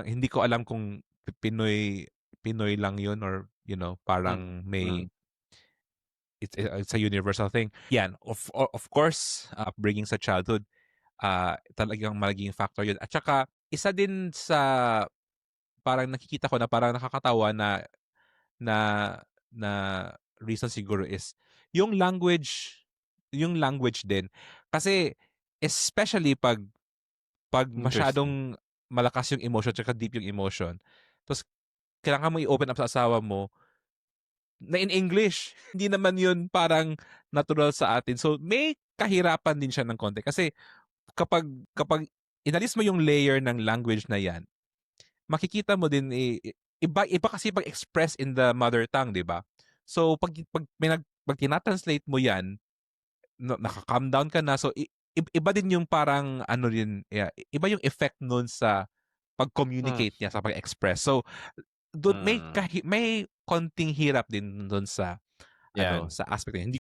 hindi ko alam kung Pinoy Pinoy lang yun or Hmm, parang mm. it's a universal thing. Yan, of course, upbringing sa childhood, talagang magiging factor yun. At saka isa din sa parang nakikita ko na parang nakakatawa na na na reason siguro is yung language yung language din. Kasi especially 'pag Interesting. masyadong malakas yung emotion tsaka deep yung emotion, tapos kailangan mo i-open up sa asawa mo na in English. Hindi naman yun parang natural sa atin. So, may kahirapan din siya ng konti kasi kapag kapag inalis mo yung layer ng language na yan, makikita mo din iba iba kasi pag-express in the mother tongue, 'di ba? So, pag tina-translate mo yan, naka-calm down ka na. So, iba din yung parang ano rin, yeah, iba yung effect nun sa Hmm, pag-communicate niya, sa pag-express. So, dun mm. may konting hirap din dun sa Yan. sa aspect na yun. Hindi